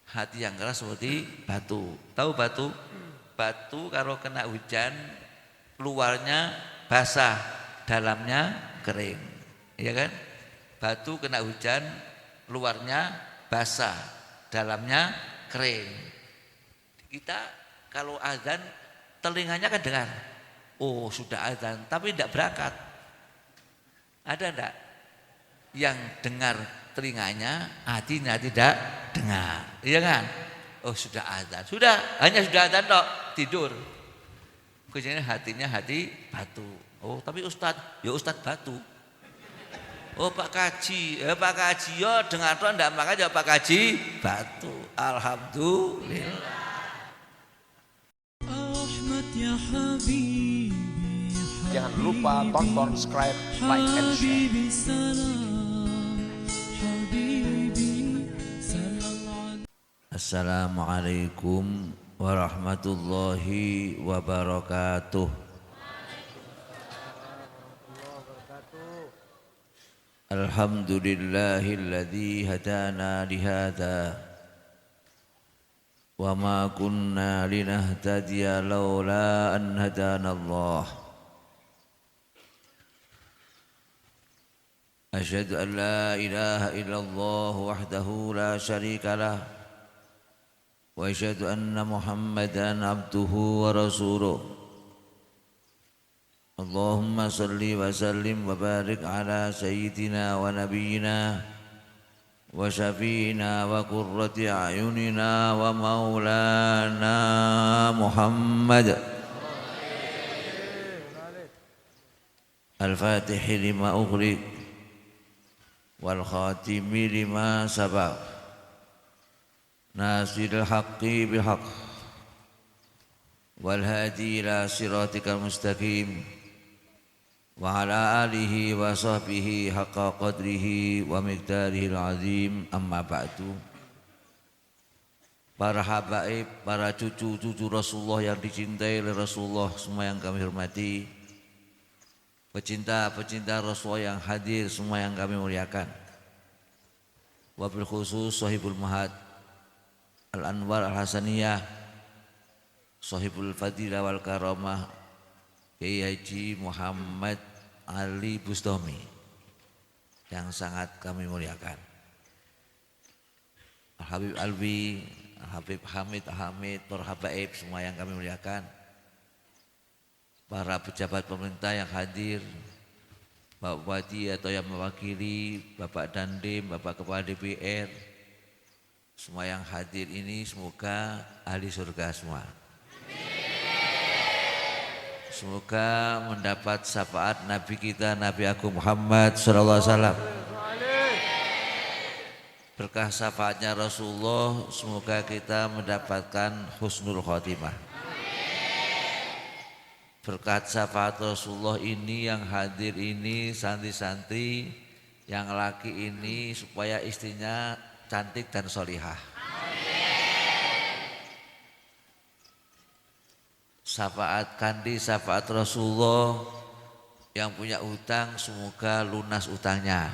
Hati yang keras seperti batu. Tahu batu? Batu kalau kena hujan luarnya basah, dalamnya kering. Iya kan? Batu kena hujan luarnya basah, dalamnya kering. Kita kalau azan telinganya kan dengar. Oh, sudah azan, tapi tidak berangkat. Ada enggak yang dengar telinganya, hatinya tidak dengar? Iya kan? Oh, sudah azan. Sudah, hanya sudah azan tok, tidur. Kemudian hatinya hati batu. Oh, tapi Ustadz, ya Ustadz batu. Oh, Pak Kaji, Pak Kaji yo dengar tok ndak makanya Pak Kaji batu. Alhamdulillah. Jangan lupa tonton, subscribe, like, and share. Assalamualaikum warahmatullahi wabarakatuh. Alhamdulillahilladzi hadana lihada wa ma kunna linahtadiya laula an hadana Allah. Asyhadu an la ilaha illallah wahdahu la syarika lah wa asyhadu anna Muhammadan abduhu wa rasuluh. Allahumma salli wa sallim wa barik ala sayyidina wa nabiyyina wa syafi'ina wa qurrati a'yunina wa maulana Muhammad. Al-Fatih lima ughliq wal khatimi lima sabaq nasiril haqqi bil haqq wal hadi ila siratikal mustaqim wa ala alihi wa sahbihi haqqa qadrihi wa miqdarihil azim. Amma ba'du. Para habaib, para cucu-cucu Rasulullah yang dicintai oleh Rasulullah semua yang kami hormati, pecinta-pecinta Rasulullah yang hadir semua yang kami muliakan. Wabil khusus sahibul mahad Al-Anwar Al-Hasaniyah, sahibul fadilah wal karamah Kiai Haji Muhammad Ali Bustami yang sangat kami muliakan. Al-Habib Alwi, Al-Habib Hamid, para habaib semua yang kami muliakan. Para pejabat pemerintah yang hadir, Bapak Bupati atau yang mewakili, Bapak Dandim, Bapak Kepala DPR, semua yang hadir ini semoga ahli surga semua. Semoga mendapat syafaat Nabi kita, Nabi Agung Muhammad sallallahu alaihi wasallam. Berkah syafaatnya Rasulullah, semoga kita mendapatkan husnul khotimah. Berkat syafaat Rasulullah ini yang hadir ini, santri-santri yang laki ini supaya istrinya cantik dan solihah. Syafaat kandi, syafaat Rasulullah yang punya utang semoga lunas utangnya.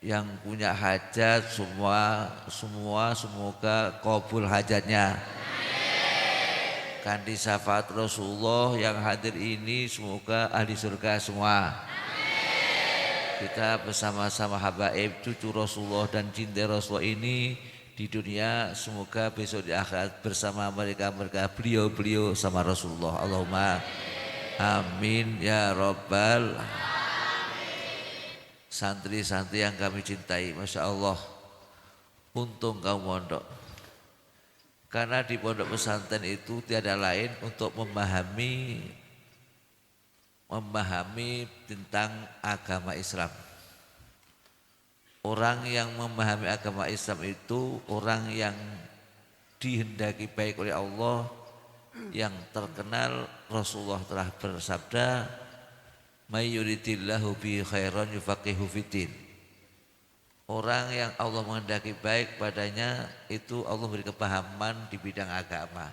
Yang punya hajat semua semoga kabul hajatnya. Kandi syafaat Rasulullah yang hadir ini semoga ahli surga semua. Kita bersama-sama habaib cucu Rasulullah dan cinta Rasulullah ini di dunia, semoga besok di akhirat bersama mereka beliau sama Rasulullah. Allahumma amin ya rabbal. Santri-santri yang kami cintai, Masya Allah, untung kamu mondok. Karena di pondok pesantren itu tiada lain untuk memahami tentang agama Islam. Orang yang memahami agama Islam itu orang yang dihendaki baik oleh Allah, yang terkenal Rasulullah telah bersabda, "May yuridillahu bi khairan yufaqihu fiddin." Orang yang Allah menghendaki baik padanya itu Allah beri kepahaman di bidang agama.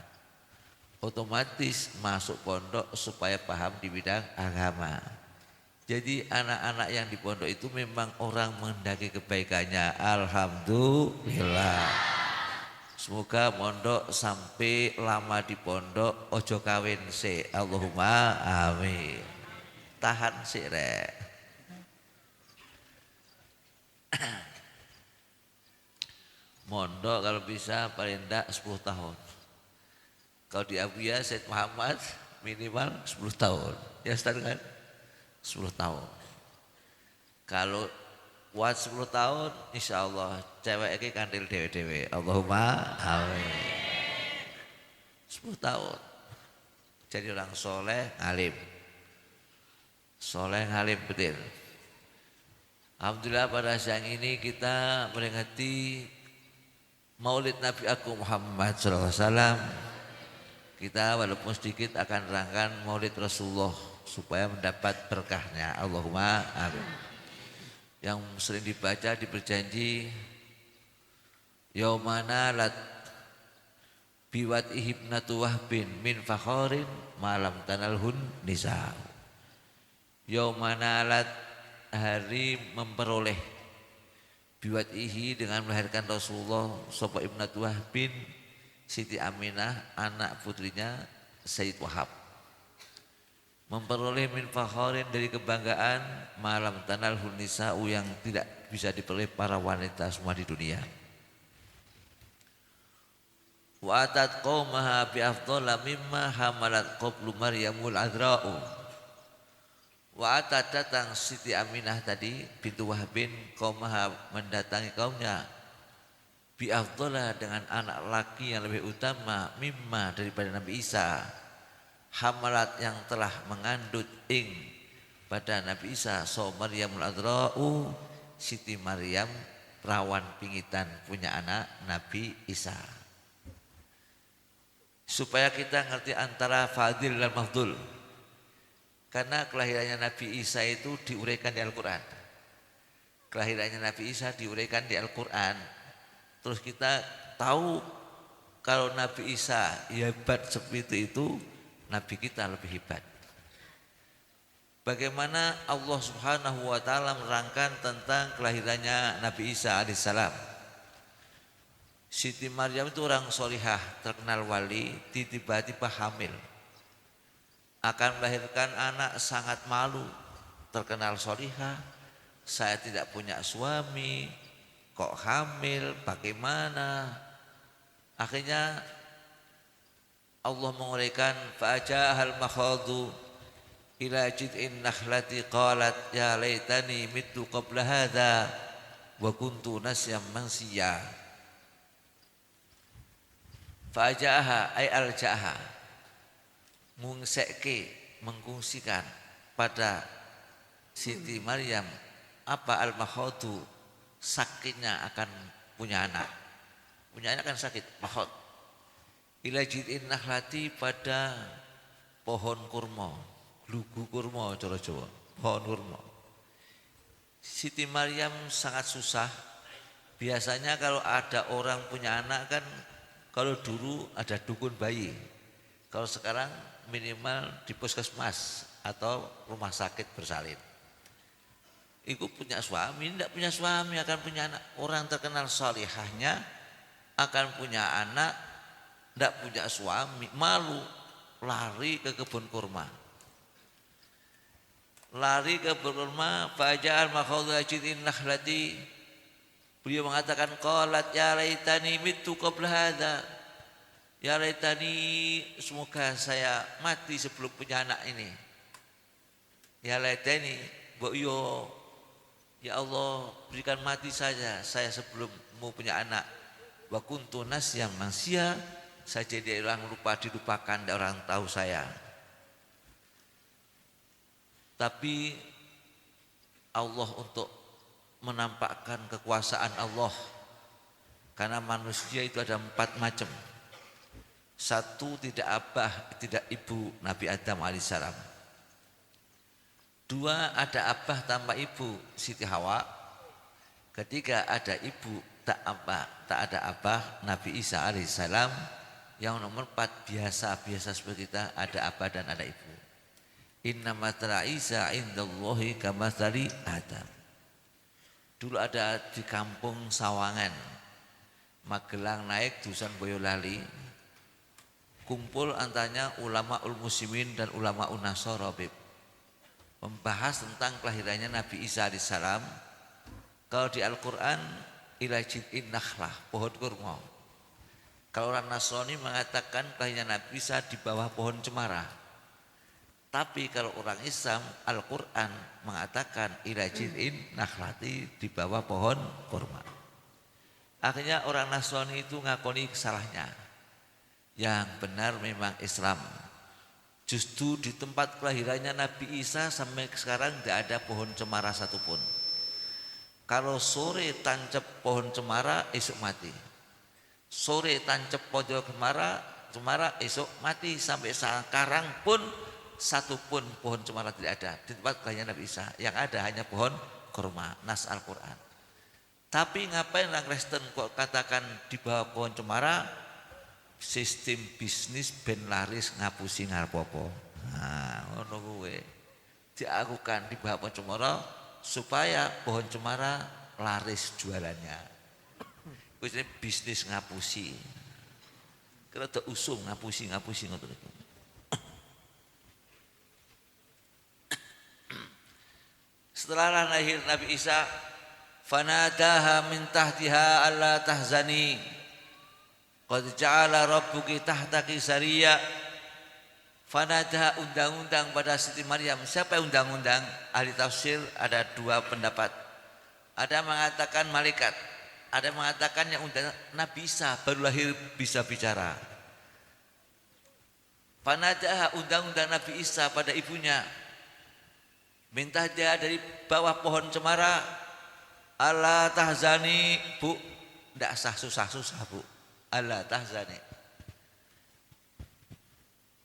Otomatis masuk pondok supaya paham di bidang agama. Jadi anak-anak yang di pondok itu memang orang menghendaki kebaikannya. Alhamdulillah. Semoga pondok sampai lama di pondok ojo kawin sih. Allahumma amin. Tahan sih rek. Mondok kalau bisa paling enggak 10 tahun. Kalau di Abuya Said Muhammad minimal 10 tahun. Ya Ustaz kan? 10 tahun. Kalau buat 10 tahun insya Allah cewek ini kandil dewe-dewe. Allahumma amin. 10 tahun. Jadi orang soleh ngalim. Soleh ngalim betul. Alhamdulillah pada siang ini kita memperingati Maulid Nabi Agung Muhammad SAW. Kita walaupun sedikit akan rangkan Maulid Rasulullah supaya mendapat berkahnya. Allahumma amin. Yang sering dibaca diberjanji yaumana lat biwat ihibnatu wahbin min fakhorin malam tanalhun nisa. Yaumana lat hari memperoleh biwat ihi dengan melahirkan Rasulullah sapa ibnatu wahbin Siti Aminah anak putrinya Sayyid Wahab. Memperoleh min fakhorin dari kebanggaan malam tanal hunisa'u yang tidak bisa diperoleh para wanita semua di dunia. Wa atat qaumaha bi afdhala mimma hamalat qablu Maryamul adra'u. Wa atat datang Siti Aminah tadi bintu Wahbin qaumaha mendatangi kaumnya bi afdhala dengan anak laki yang lebih utama mimma daripada Nabi Isa. Hamalat yang telah mengandut ing pada Nabi Isa so Maryamul adra'u Siti Maryam perawan pingitan punya anak Nabi Isa. Supaya kita ngerti antara fadil dan mafdul. Karena kelahirannya Nabi Isa itu diuraikan di Al-Quran. Kelahirannya Nabi Isa diuraikan di Al-Quran. Terus kita tahu kalau Nabi Isa hebat seperti itu, Nabi kita lebih hebat. Bagaimana Allah Subhanahu wa taala menerangkan tentang kelahirannya Nabi Isa alaihissalam. Siti Maryam itu orang solihah, terkenal wali, tiba-tiba hamil. Akan melahirkan anak sangat malu, terkenal solihah. Saya tidak punya suami, kok hamil, bagaimana? Akhirnya Allah menguraikan fa'ajahal makhadu ila jid'in nakhlati qalat ya laitani mittu qabla hadha wa kuntu nasyam mansiya. Fa'ajaha ay aljaha mengkungsikan pada Siti Maryam apa al-makhadu sakitnya akan punya anak. Punya anak kan sakit, makhad. Ila jid'in nakhlati pada pohon kurma, lugu kurma cara Jawa, pohon kurma. Siti Maryam sangat susah. Biasanya kalau ada orang punya anak kan kalau dulu ada dukun bayi. Kalau sekarang minimal di puskesmas atau rumah sakit bersalin. Iku punya suami, tidak punya suami akan punya anak. Orang terkenal salihahnya akan punya anak, tidak punya suami, malu, lari ke kebun kurma. Lari ke kebun kurma, faja'al makhadhajidin nakhlati. Beliau mengatakan qalat ya laitani mittu qabla hadza. Ya laitani, semoga saya mati sebelum punya anak ini. Ya laitani, mbok yo ya Allah berikan mati saja saya sebelum mau punya anak. Wa kuntu nasyam mansiya, saya jadi orang lupa dilupakan, tidak orang tahu saya. Tapi Allah untuk menampakkan kekuasaan Allah, karena manusia itu ada 4 macam. Satu, tidak abah, tidak ibu Nabi Adam alaihissalam. 2, ada abah tanpa ibu Siti Hawa. 3, ada ibu tak ada abah Nabi Isa alaihissalam. Yang nomor 4, biasa seperti kita, ada abah dan ada ibu. Inna matala Isa indallahi kamatsali Adam. Dulu ada di kampung Sawangan, Magelang naik Dusun Boyolali, kumpul antanya ulama muslimin dan ulama Nasara membahas tentang kelahirannya Nabi Isa alaihissalam. Kalau di Al-Quran ila jid'in nakhlah, pohon kurma. Kalau orang Nasrani mengatakan kelahiran Nabi Isa di bawah pohon cemara. Tapi kalau orang Islam, Al-Quran mengatakan ila jid'in nakhlati, di bawah pohon kurma. Akhirnya orang Nasrani itu ngakoni kesalahannya. Yang benar memang Islam. Justru di tempat kelahirannya Nabi Isa sampai sekarang tidak ada pohon cemara satupun. Kalau sore tancap pohon cemara, esok mati. Sore tancap pohon cemara, esok mati. Sampai sekarang pun satupun pohon cemara tidak ada di tempat kelahiran Nabi Isa. Yang ada hanya pohon kurma, nas Al-Quran. Tapi ngapain orang Kristen kok katakan di bawah pohon cemara? Sistem bisnis ben laris ngapusi ngarpopo. Nah, ngono kuwi. Diakukan di bawah pohon cemara supaya pohon cemara laris jualannya. Kuwi bisnis ngapusi. Kira tak usum ngapusi ngoten iku. Setelah lahir Nabi Isa, fanadaha min tahtiha alla tahzani qad ja'ala rabbuki tahtaki sariya. Fanadaha, undang-undang pada Siti Maryam. Siapa yang undang-undang? Ahli tafsir ada dua pendapat. Ada mengatakan malaikat, ada mengatakan yang undang Nabi Isa baru lahir bisa bicara. Fanadaha, undang-undang Nabi Isa pada ibunya. Minta dia dari bawah pohon cemara, Allah tahzani, bu, tidak sah susah bu, Allah tahzani.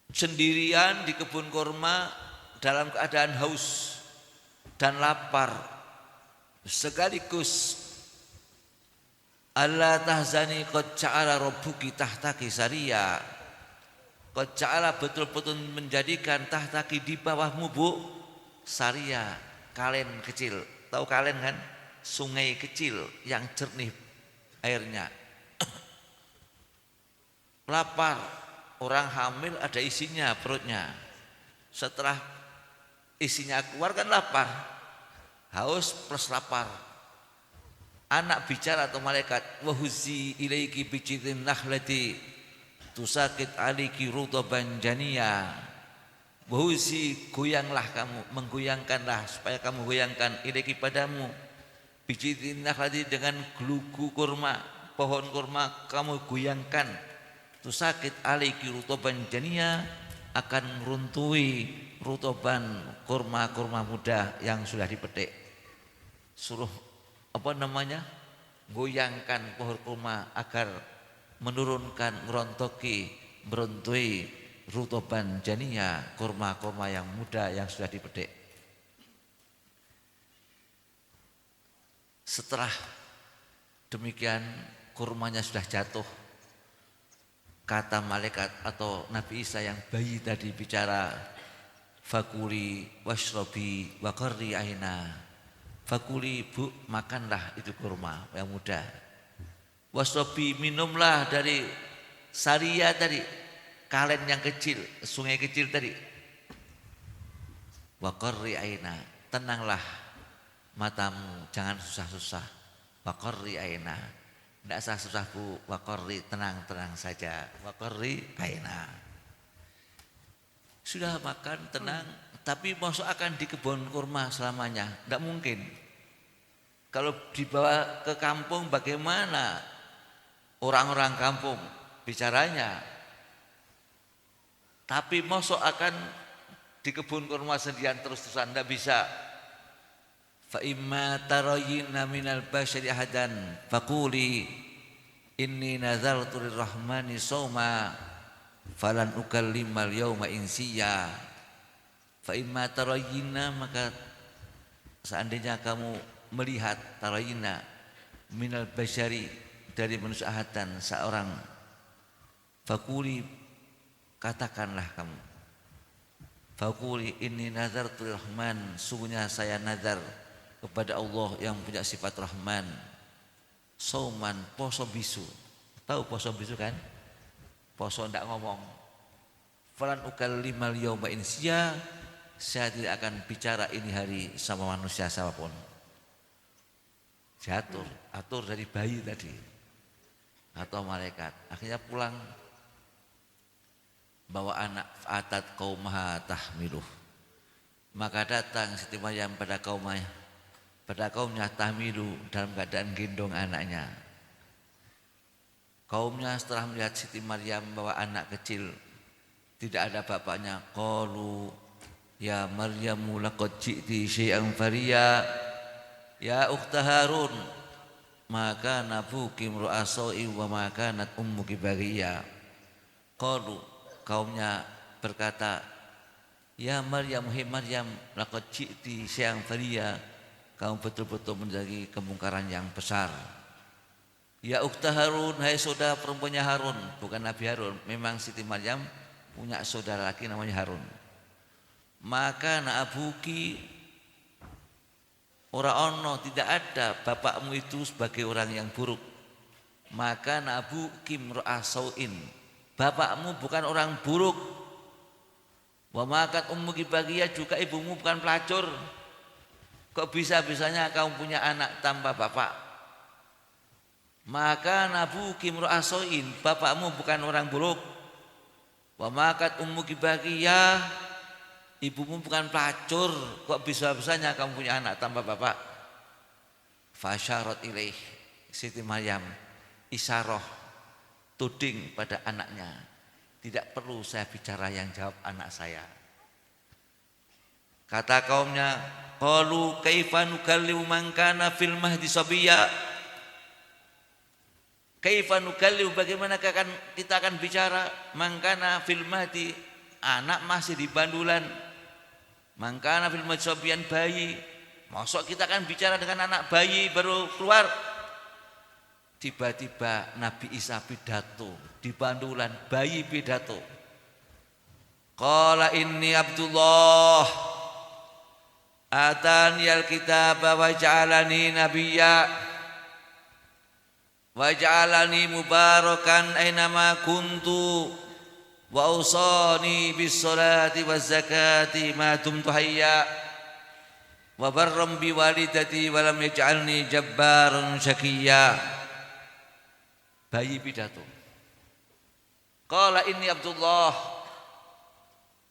Sendirian di kebun kurma dalam keadaan haus dan lapar, sekaligus Allah tahzani qad ja'ala rabbuki tahtaki sariya. Qad ja'ala, betul-betul menjadikan tahtaki di bawahmu bu, Saria, kalen kecil. Tahu kalen kan? Sungai kecil yang jernih airnya. Lapar, orang hamil ada isinya perutnya. Setelah isinya keluar kan lapar. Haus plus lapar. Anak bicara atau malaikat, wa huzi ilaiki bijidin nakhlati tusakit aliki rutaban janiyah. Wahusi, goyanglah kamu, menggoyangkanlah supaya kamu goyangkan ilaiki padamu bijidin nakhlati, dengan gelugu kurma, pohon kurma kamu goyangkan. Tusakit aliki rutoban jania, akan meruntui rutoban kurma-kurma muda yang sudah dipetik. Suruh goyangkan pohon kurma agar menurunkan, merontoki, meruntui rutoban jania, kurma-kurma yang muda yang sudah dipetik. Setelah demikian kurmanya sudah jatuh, kata malaikat atau Nabi Isa yang bayi tadi bicara, fakuli washrobi wakarri aina. Fakuli, bu, makanlah itu kurma yang muda. Washrobi, minumlah dari saria tadi, kalen yang kecil, sungai kecil tadi. Wakarri aina, tenanglah matamu, jangan susah-susah. Wakarri aina, tidak usah susah bu, wakarri, tenang-tenang saja. Wakarri aina. Sudah makan, tenang, tapi masuk akan di kebun kurma selamanya? Tidak mungkin. Kalau dibawa ke kampung bagaimana orang-orang kampung bicaranya? Tapi masuk akan di kebun kurma sendirian terus-terusan? Tidak bisa. Fa imma tarayinna minal basyari ahadan faquli inni nazartu lirrahmani shauma falan ukallimal yauma insiya. Fa imma tarayinna, maka seandainya kamu melihat, tarayinna minal basyari, dari manusia ahadan seorang, faquli, katakanlah kamu, Faquli inni nazartu rahman, sungguhnya saya nazar kepada Allah yang punya sifat Rahman. Sauman, poso bisu. Tahu poso bisu kan? Poso ndak ngomong. Falan ukallimal yauma insiya, saya tidak akan bicara ini hari sama manusia siapapun. Diatur, atur dari bayi tadi atau malaikat. Akhirnya pulang bawa anak, atat qaumaha tahmiluh. Maka datang Siti Maryam pada kaumnya tahmilu, dalam keadaan gendong anaknya. Kaumnya setelah melihat Siti Maryam bawa anak kecil, tidak ada bapaknya, qalu ya Maryamu laqad ji'ti syai'an fariya ya ukhta Harun, maka nabuki imra'asoi wa ma kanat ummuki baghiya. Qalu, kaumnya berkata, ya Maryam, hai Maryam, laqad ji'ti syai'an fariya, kamu betul-betul menjadi kemungkaran yang besar. Ya ukhta Harun, hai saudara perempuannya Harun, bukan Nabi Harun. Memang Siti Maryam punya saudara laki namanya Harun. Maka na abuki ora ono, tidak ada bapakmu itu sebagai orang yang buruk. Maka na abuki imra'asauin, bapakmu bukan orang buruk. Wa makat ummuki baghiyah, juga ibumu bukan pelacur. Kok bisa-bisanya kamu punya anak tanpa bapak? Maka nabuki imra'asauin, bapakmu bukan orang buruk. Wa makat ummuki baghiyah, ibumu bukan pelacur. Kok bisa-bisanya kamu punya anak tanpa bapak? Fasyarat ilaih, Siti Maryam isyarah, tuding pada anaknya. Tidak perlu saya bicara, yang jawab anak saya. Kata kaumnya, qalu kaifa nukallimu man kana fil mahdi sabiyya. Kaifa nukallimu, bagaimana kita akan bicara man kana fil mahdi, anak masih di bandulan. Man kana fil mahdi sabiyyan, bayi. Mosok kita akan bicara dengan anak bayi baru keluar? Tiba-tiba Nabi Isa pidato di bandulan, bayi pidato. Qala inni Abdullah atani alkitaba wa ja'alani nabiyya wa ja'alani mubarakan ainama kuntu wa awsani bis salati waz zakati ma dumtu hayya wa barram bi walidati wa lam yaj'alni jabbaran syaqiyya. Bayi pidato. Qala inni Abdullah,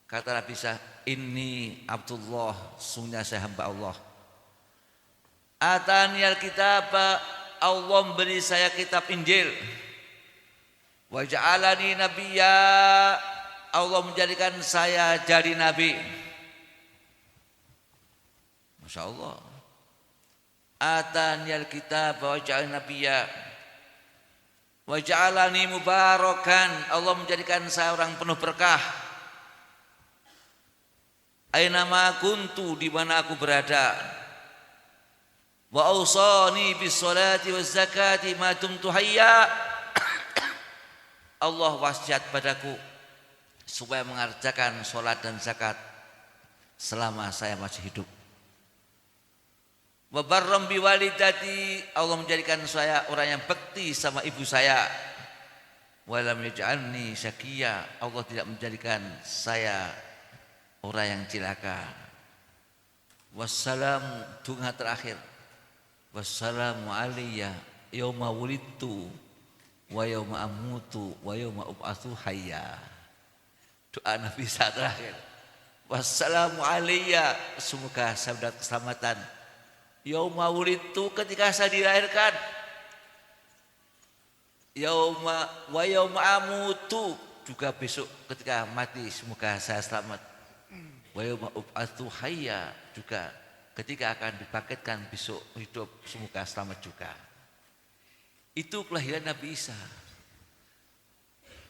kata Nabi Isa, inni Abdullah, sungguhnya saya hamba Allah. Atani alkitab, Allah memberi saya kitab Injil. Wa ja'alani nabiyya, Allah menjadikan saya jadi nabi. Masya Allah. Atani alkitab wa ja'alani nabiyya wa ja'alani mubarakan, Allah menjadikan saya orang penuh berkah. Ainama kuntu, di mana aku berada. Wa awsani bis salati waz zakati ma dumtu hayya, Allah wasiat padaku supaya mengerjakan salat dan zakat selama saya masih hidup. Wa barram bi walidati, Allah menjadikan saya orang yang bekti sama ibu saya. Wa lam yaj'alni syaqiyya, Allah tidak menjadikan saya orang yang cilaka. Wassalamu, doa terakhir. Wassalamu alayya yauma wulidtu wa yauma amutu wa yauma ub'atsu hayya. Doa Nabi saat terakhir. Wassalamu alayya, semoga saya mendapat keselamatan. Yauma wulidtu, ketika saya dilahirkan. Yauma wa yauma amutu, juga besok ketika mati semoga saya selamat. Wa yauma ub'atsu hayya, juga ketika akan dibangkitkan besok hidup semoga selamat juga. Itu kelahiran Nabi Isa.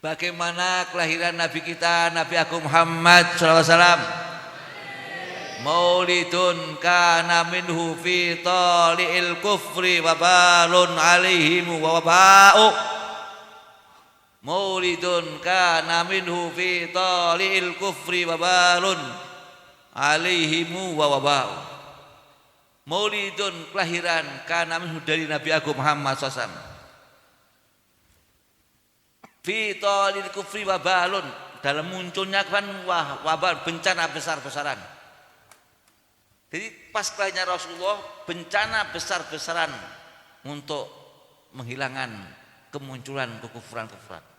Bagaimana kelahiran Nabi kita, Nabi Agung Muhammad SAW? Maulidun kana minhu fi tali'il kufri wa balun alaihim wa ba'u. Maulidun kana minhu fi tali'il kufri wabalun alaihimu wa waba'u. Maulidun kelahiran kana minhu dari Nabi Agung Muhammad SAW. Fi tali'il kufri wabalun, dalam munculnya kan wabah bencana besar-besaran. Jadi pas kelahirnya Rasulullah bencana besar-besaran untuk menghilangkan kemunculan kekufuran-kekufuran.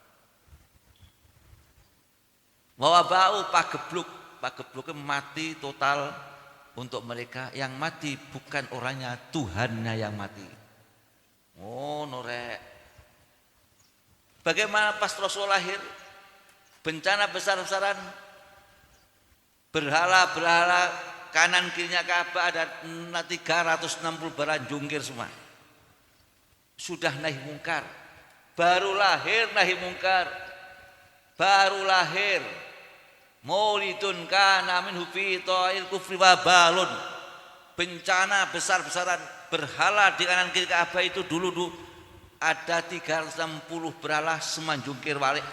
Wabau pagebluk mati total untuk mereka yang mati bukan orangnya, Tuhannya yang mati. Oh norek. Bagaimana pas Rasul lahir? Bencana besar-besaran, berhala-berhala kanan kirinya Ka'bah ada 360 baran jungkir semua. Sudah nahi mungkar, baru lahir nahi mungkar, baru lahir. Maulidun kana minhu fi ta'il kufri wabalun, bencana besar-besaran, berhala di kanan kiri Ka'bah itu dulu ada 360 berhala semanjungkir balik,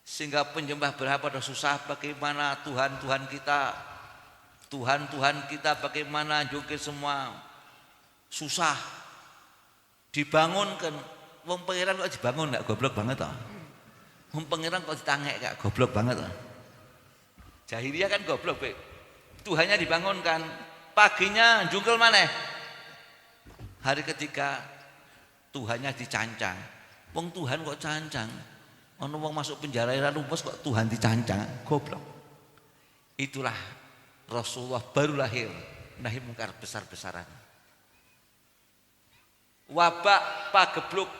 sehingga penyembah berhala pada susah. Bagaimana Tuhan kita bagaimana jungkir semua, susah dibangunkan. Wong pangeran kok dibangun gak goblok banget toh. Wong pangeran kok ditangek gak goblok banget toh. Jahiliyah kan goblok, Be. Tuhannya dibangunkan, paginya jungkel maneh. Hari ketiga Tuhannya dicancang. Wong Tuhan kok cancang? Ono wong masuk penjara ora lumpes kok Tuhan dicancang, goblok. Itulah Rasulullah baru lahir nahi mungkar besar-besaran. Wabak pagebluk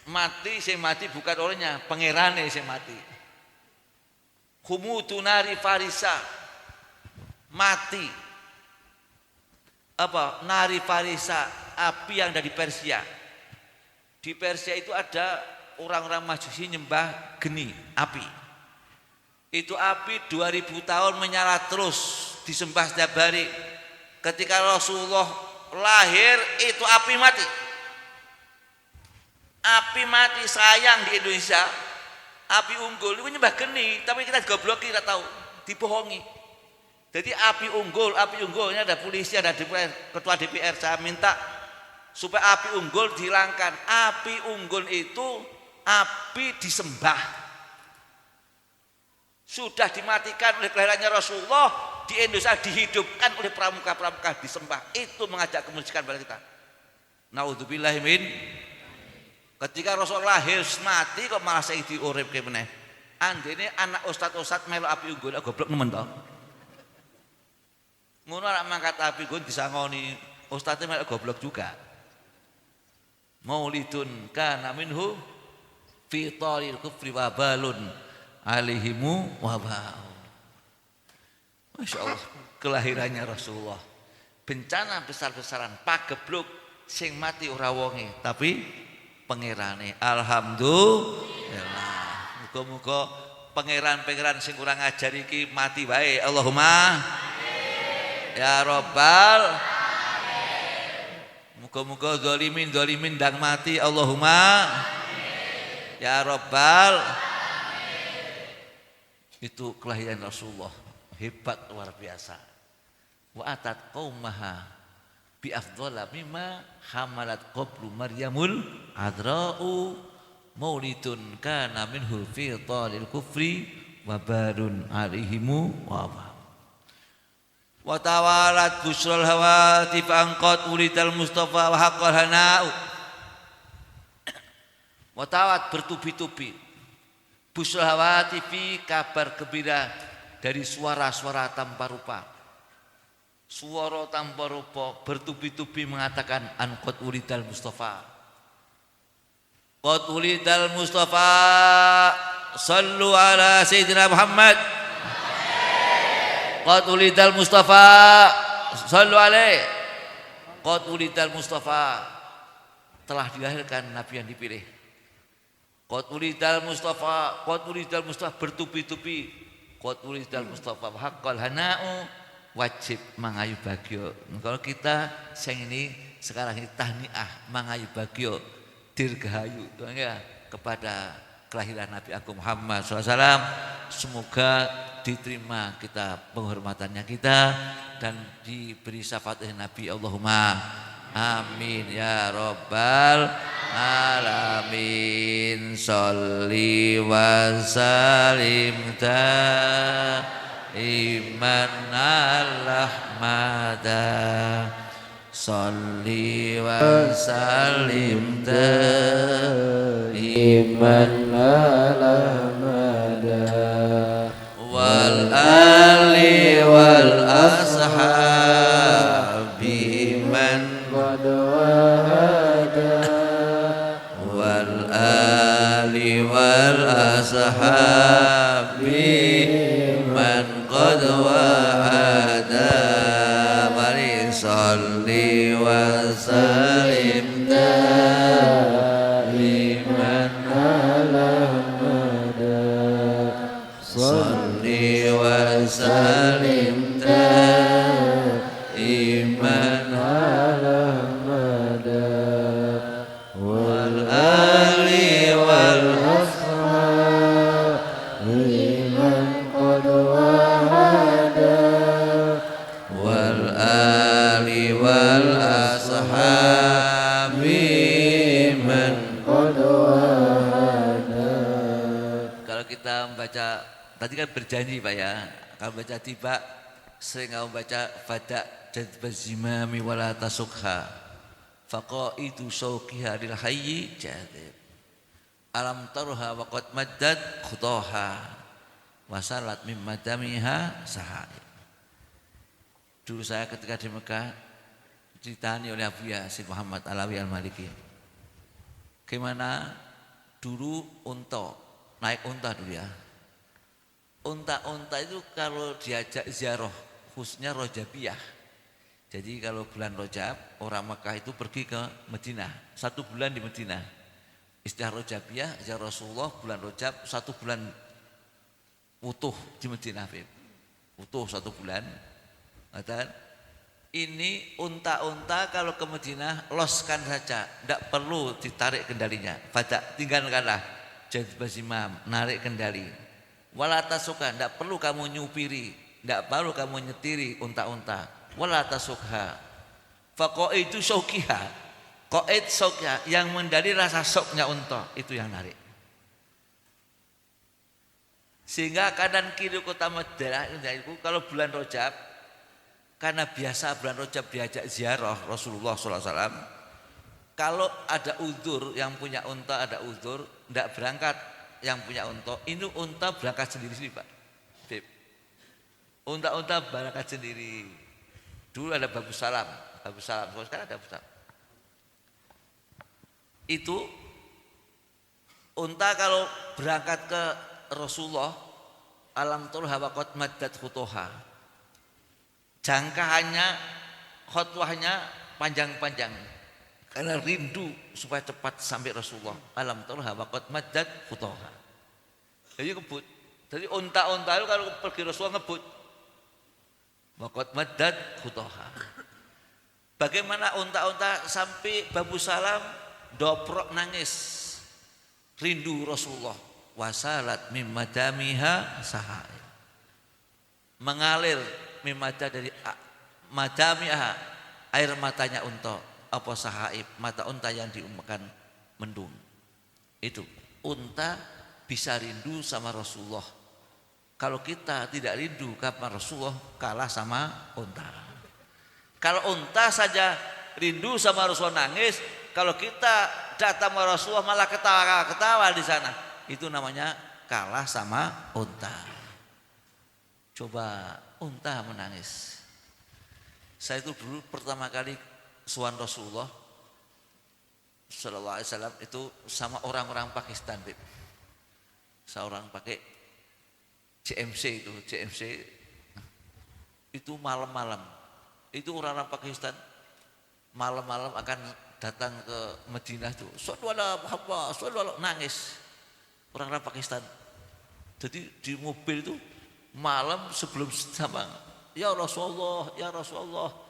mati, sing mati bukan orangnya, pangerane sing mati. Humutu nari Farisa, mati apa? Nari Farisa, api yang dari Persia. Di Persia itu ada orang-orang Majusi nyembah geni, api. Itu api 2000 tahun menyala terus, disembah setiap hari. Ketika Rasulullah lahir itu api mati. Api mati sayang di Indonesia. Api unggul itu nyembah geni, tapi kita gobloki, kita tahu, dibohongi. Jadi api unggulnya ada polisi, ada DPR, ketua DPR, saya minta supaya api unggul dihilangkan. Api unggul itu api disembah. Sudah dimatikan oleh kelahirannya Rasulullah, di Indonesia dihidupkan oleh pramuka-pramuka, disembah. Itu mengajak kemusyrikan pada kita. Naudzubillahi min. Ketika Rasul lahir mati kok malah saiki uripke meneh. Andene anak ustad-ustad melu api unggul goblok nemen to. Ngono rak mangkat api unggul disangoni ustadé melu goblok juga. Maulidun kana minhu fi taril kufri wabalun alaihimu wabau. Masyaallah, kelahirannya Rasulullah. Bencana besar-besaran, pagebluk sing mati ora wonge, tapi pangerane. Alhamdulillah. Muga-muga pangeran-pangeran sing kurang ajar iki mati wae. Allahumma amin. Ya Rabbal amin. Muga-muga zalimin ndang mati. Allahumma amin. Ya Rabbal amin. Itu kelahiran Rasulullah, hebat luar biasa. Wa atat qaumaha bi afdhala mimma hamalat qablu Maryamul adra'u maulidun kana minhu fi talil kufri wa barun alaihimu wa tawalat busral hawati fangqat ulidal mustafa wa haqqal hana'u. Wa tawat bertubi-tubi busral hawati fi kabar gembira dari suara-suara tanpa rupa. Suara tanpa rupa bertubi-tubi mengatakan anqat ulidal Mustafa. Qad ulidal Mustafa, sallu ala sayyidina Muhammad. Qad ulidal Mustafa, sallu alaihi. Qad ulidal Mustafa, telah dilahirkan Nabi yang dipilih. Qad ulidal Mustafa, qad ulidal Mustafa bertubi-tubi. Qad ulidal Mustafa haqqal hana'u, wajib mangayu bagyo. Kalau kita sing ini sekarang ini tahniah mangayu bagyo dirgahayu, ya. kepada kelahiran Nabi Agung Muhammad SAW. Semoga diterima kita penghormatannya kita dan diberi syafaat Nabi. Allahumma amin ya rabbal alamin. Sholli wa sallim iman al-ahmada. Sholli wa sallim iman al-ahmada wal ali wal ashabi man qad wahada wal ali wal ashabi man qad wahada. Mari sholli wa sallim iman al-ahmada sholli wa sallim iman al-ahmada wal ali wal iman qad wahada wal ali wal ashabi man. qad wahada. Kalau kita membaca tadi kan berjanji Pak ya, kalau baca tiba sering kamu baca fada jazbazimami wala tasukha faqaidu syauqiha lil hayyi jadib alam taruha wa qad maddat khutaha wasalat mim madamiha sahai. Dulu saya ketika di Mekah ditanya oleh Abu Yasin Muhammad Alawi Al-Maliki, gimana dulu naik unta dulu ya. Unta-unta itu kalau diajak ziarah khususnya Rojabiyah. Jadi kalau bulan Rojab orang Mekah itu pergi ke Madinah 1 bulan di Madinah. Istilah Rojabiyah ziarah Rasulullah bulan Rojab 1 bulan utuh di Madinah. Utuh 1 bulan. Dan ini unta-unta kalau ke Madinah loskan saja, tidak perlu ditarik kendalinya. Fada tinggalkanlah jazbazimam, narik kendali. Wala tasukha, tidak perlu kamu nyupiri, tidak perlu kamu nyetiri unta-unta. Wala tasukha faqaidu syauqiha, qaid syauqiha yang mendali rasa syoknya unta itu yang narik. Sehingga kanan kiri kota Madinah itu kalau bulan Rajab, karena biasa bulan Rajab diajak ziarah Rasulullah SAW. Kalau ada uzur, yang punya unta ada uzur, tidak berangkat. Yang punya unta, ini unta berangkat sendiri Pak. Unta-unta berangkat sendiri. Dulu ada Babu Salam, sekarang ada Babu Salam. Itu unta kalau berangkat ke Rasulullah, alam turha wa qad maddat khutuha. Jangkaannya, khutwahnya panjang-panjang. Karena rindu supaya cepat sampai Rasulullah. Alam turha wa qad maddat khutuha. Jadi ngebut. Jadi unta-unta itu kalau pergi Rasulullah ngebut. Wa qad maddat khutuha. Bagaimana unta-unta sampai Babu Salam doprok nangis. Rindu Rasulullah. Wasalat mim madamiha sahai. Mengalir mimada dari madamiha, air matanya unta. Apa sahaib, mata unta yang diumakan mendung. Itu unta bisa rindu sama Rasulullah. Kalau kita tidak rindu kepada Rasulullah, kalah sama unta. Kalau unta saja rindu sama Rasulullah nangis, kalau kita datang sama Rasulullah malah ketawa di sana, itu namanya kalah sama unta. Coba unta menangis. Saya itu dulu pertama kali sowan Rasulullah Sallallahu Alaihi Wasallam itu sama orang-orang Pakistan, Beb. Seorang pakai CMC itu malam-malam. Itu orang-orang Pakistan malam-malam akan datang ke Madinah tuh. Sallallahu nangis. Orang-orang Pakistan. Jadi di mobil itu malam sebelum sama ya Rasulullah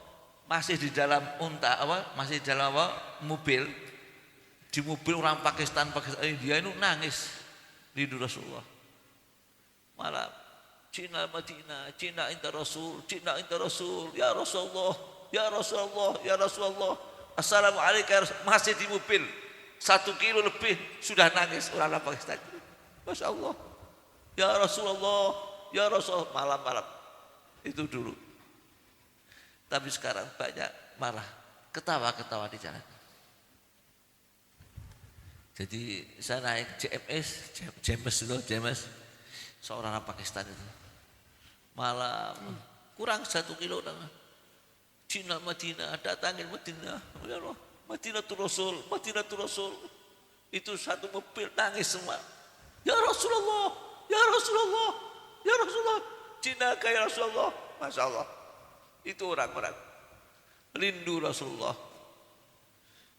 masih di dalam unta masih di dalam mobil Di mobil orang Pakistan India itu nangis rindu Rasulullah. Malam Cina Madinah, Cina inta Rasul, Cina inta Rasul, ya Rasulullah, ya Rasulullah, ya Rasulullah. Assalamualaikum, masih di mobil 1 kilo lebih sudah nangis orang Pakistan. Masya Allah, ya Rasulullah, ya Rasulullah, malam-malam itu dulu. Tapi sekarang banyak marah, ketawa-ketawa di jalan. Jadi saya naik JMS, seorang orang Pakistan itu. Malam kurang 1 kilo Cina Madinah, datangin Madinah. Ya Allah, Madinatul Rasul, Madinatul Rasul. Itu 1 mobil nangis semua. Ya Rasulullah, ya Rasulullah, ya Rasulullah. Cina kaya Rasulullah, Masya Allah. Itu orang-orang rindu Rasulullah.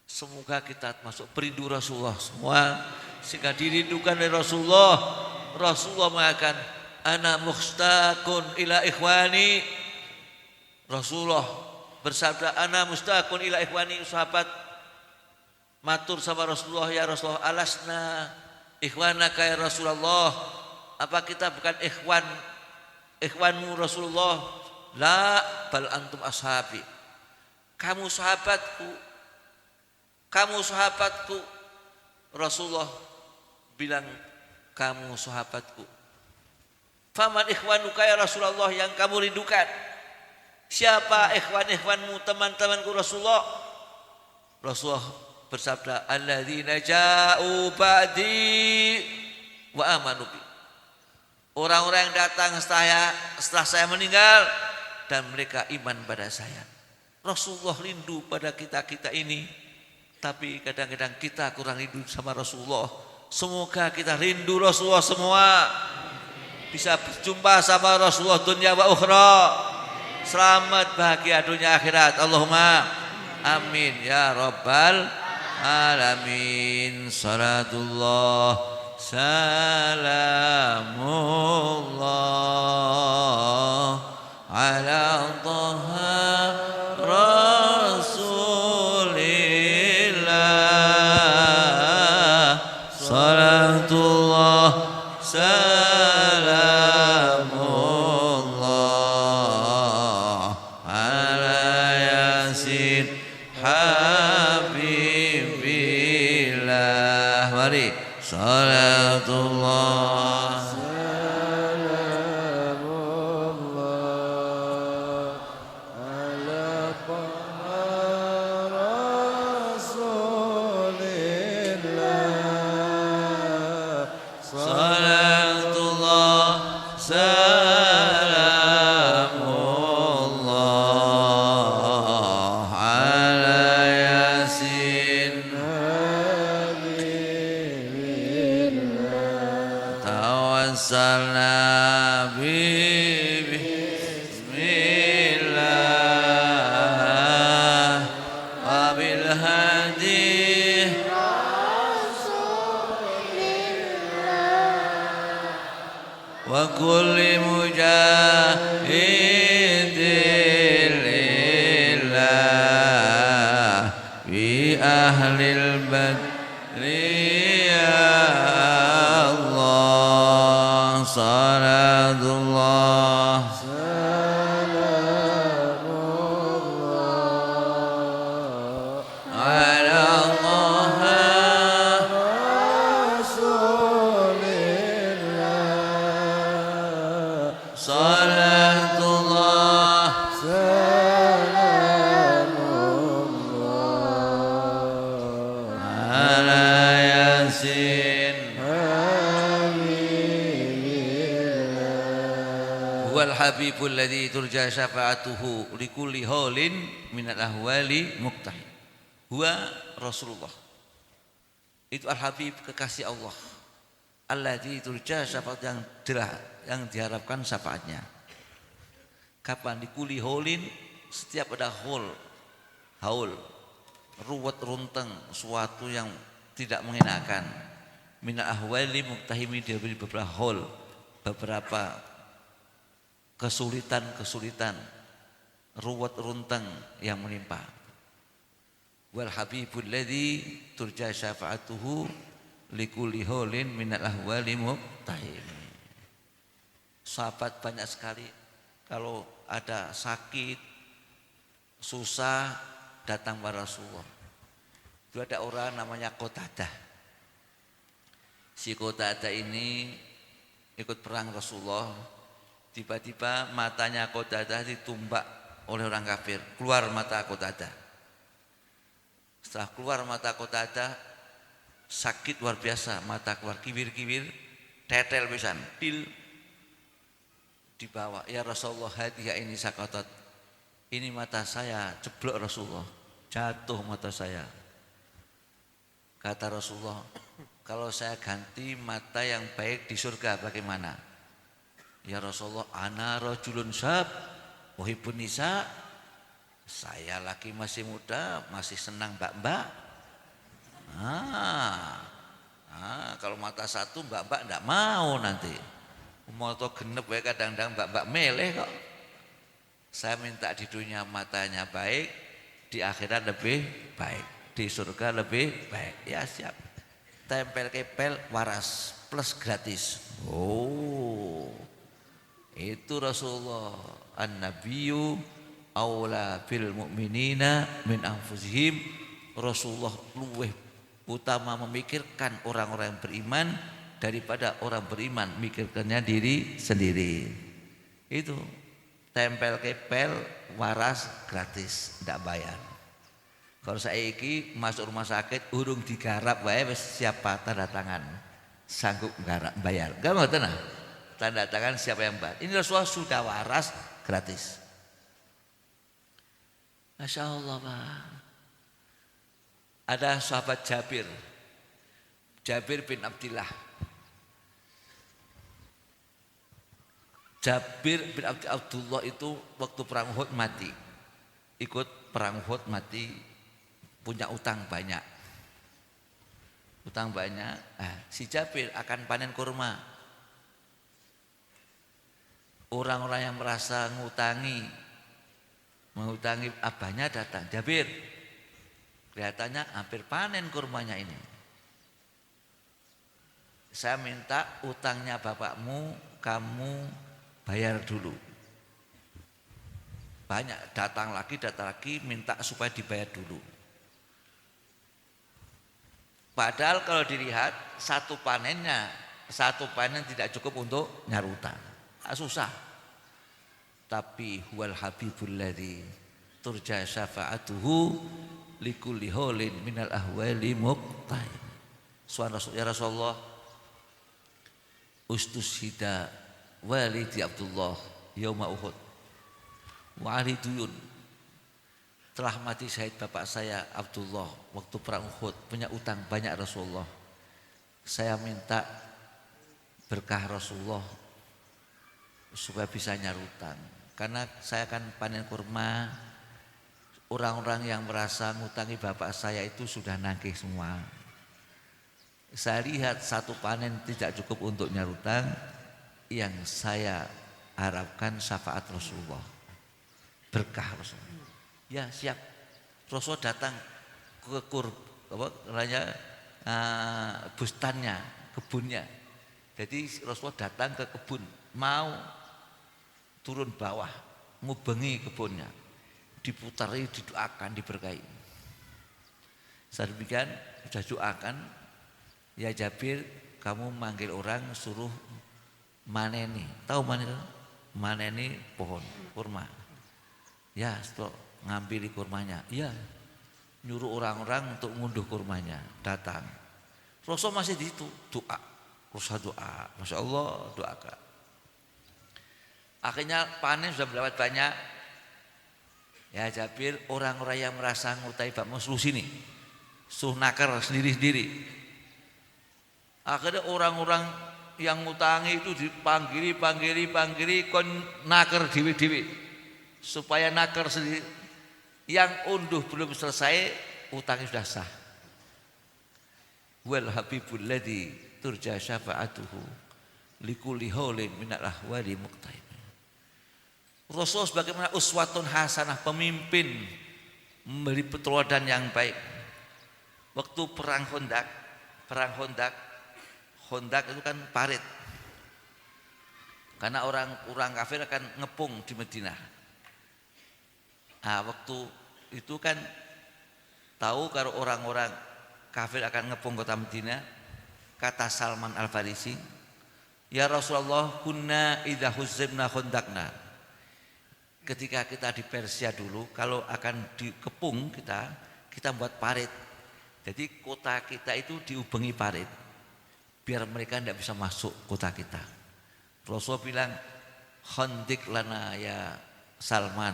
Semoga kita masuk perindu Rasulullah semua sehingga dirindukan oleh Rasulullah. Rasulullah mengatakan, ana mushtaqun ila ikhwani. Rasulullah bersabda, ana mushtaqun ila ikhwani. Sahabat matur sama Rasulullah, ya Rasulullah, alasna ikhwanaka ya Rasulullah. Apa kita bukan ikhwanmu Rasulullah? La bal antum ashabi. Kamu sahabatku. Kamu sahabatku. Rasulullah bilang, kamu sahabatku. Faman ikhwanuka ya Rasulullah, yang kamu rindukan? Siapa ikhwanmu, teman-temanku Rasulullah? Rasulullah bersabda, alladzina ja'u ba'di wa amanu bi. Orang-orang yang datang setelah saya meninggal dan mereka iman pada saya. Rasulullah rindu pada kita ini. Tapi kadang-kadang kita kurang rindu sama Rasulullah. Semoga kita rindu Rasulullah semua. Bisa berjumpa sama Rasulullah dunia wa ukhra. Selamat bahagia dunia akhirat. Allahumma amin ya rabbal alamin. Salatullah salamullah ala Taha salatullah salamullah ala yasin habibillah. Mari salatullah wa kulli mujahidin lillah bi ahlil badri ya Allah. Salatullah ala Habibul ladzi turja syafa'atuhu likulli haulin minal ahwali muqtahid. Huwa Rasulullah. Itu al-habib, kekasih Allah. Alladzi turja syafa'at, yang diharapkan syafaatnya. Kapan? Likulli haulin, setiap ada haul, ruwet runteng, suatu yang tidak mengenakan. Minal ahwali muqtahimi, dia beri beberapa haul, beberapa kesulitan, ruwet runteng yang menimpa. wal habibul ladzi turja syafa'atuhu likulli haulin minal ahwali muqtahim. Sahabat banyak sekali kalau ada sakit, susah datang kepada Rasulullah. Itu ada orang namanya Qatadah. Si Qatadah ini ikut perang Rasulullah. Tiba-tiba matanya Qatadah ditumbak oleh orang kafir. Keluar mata Qatadah. Setelah keluar mata Qatadah, sakit luar biasa, mata keluar kibir-kibir, tetel pisan, pil dibawa. Ya Rasulullah, hadiah ini sakatat. Ini mata saya jeblok Rasulullah, jatuh mata saya. Kata Rasulullah, kalau saya ganti mata yang baik di surga bagaimana? Ya Rasulullah, ana rajulun syab muhibbun nisa. Saya laki masih muda, masih senang mbak-mbak. Kalau mata satu mbak-mbak enggak mau nanti. Moto genep ya kadang-kadang mbak-mbak meleh kok. Saya minta di dunia matanya baik, di akhirat lebih baik, di surga lebih baik. Ya siap. Tempel kepel waras plus gratis. Oh, itu Rasulullah. An-Nabiyyu aula bil mu'minina min anfusihim. Rasulullah luweh utama memikirkan orang-orang yang beriman daripada orang beriman mikirkannya diri sendiri. Itu tempel kepel waras gratis, tidak bayar. Kalau saya iki masuk rumah sakit urung digarap wae wis siapa tanda tangan sanggup garap bayar. Gak mau tenang. Tanda tangan siapa yang bayar. Ini Rasulullah sudah waras gratis. Masya Allah Pak. Ada sahabat Jabir bin Abdillah. Jabir bin Abdullah itu waktu perang Uhud mati. Ikut perang Uhud mati, punya utang banyak. Utang banyak. Si Jabir akan panen kurma. Orang-orang yang merasa mengutangi abahnya datang. Jabir, kelihatannya hampir panen kurmanya ini. Saya minta utangnya bapakmu kamu bayar dulu. Banyak datang lagi minta supaya dibayar dulu. Padahal kalau dilihat satu panen tidak cukup untuk nyarutang. Susah. Tapi huwal habibul ladzi turja syafa'atuhu likulli haulin minal ahwali muqtahim. Ya Rasulullah, ustushida walidi Abdullah yauma Uhud wa ali duyun. Telah mati syahid bapak saya Abdullah waktu perang Uhud, punya utang banyak Rasulullah. Saya minta berkah Rasulullah supaya bisa nyarutang. Karena saya akan panen kurma, orang-orang yang merasa ngutangi bapak saya itu sudah nagih semua. Saya lihat satu panen tidak cukup untuk nyarutang. Yang saya harapkan syafaat Rasulullah, berkah Rasulullah. Ya siap. Rasulullah datang ke bustannya, kebunnya. Jadi Rasulullah datang ke kebun, mau turun bawah, ngubengi kebunnya, diputari, didoakan, diberkahi. Saat demikian sudah doakan, ya Jabir, kamu manggil orang suruh maneni, tahu maneni pohon kurma. Ya, setelah ngambil kurmanya. Ya, nyuruh orang-orang untuk ngunduh kurmanya. Datang. Rasul masih di situ, doa. Rasul doa, Masya Allah doakan. Akhirnya panen sudah mendapat banyak. Ya Jabir, orang-orang yang merasa ngutai bakmu suruh sini, suruh nakar sendiri-sendiri. Akhirnya orang-orang yang ngutangi itu dipanggili kon nakar dewi-dewi supaya nakar sendiri. Yang unduh belum selesai, utangnya sudah sah. Wal habibul ladzi turja syafa'atuhu likulli haulin minal ahwali muqtahim. Rasul sebagaimana uswatun hasanah, pemimpin memberi petelaudan yang baik. Waktu perang Khandaq itu kan parit. Karena orang kafir akan ngepung di Madinah. Nah, waktu itu kan tahu kalau orang-orang kafir akan ngepung kota Madinah, kata Salman Al-Farisi, "Ya Rasulullah, kunna idza huzzibna khandaqna." Ketika kita di Persia dulu, kalau akan dikepung kita buat parit. Jadi kota kita itu diubengi parit, biar mereka tidak bisa masuk kota kita. Rasulullah bilang, "Khandik lana ya Salman,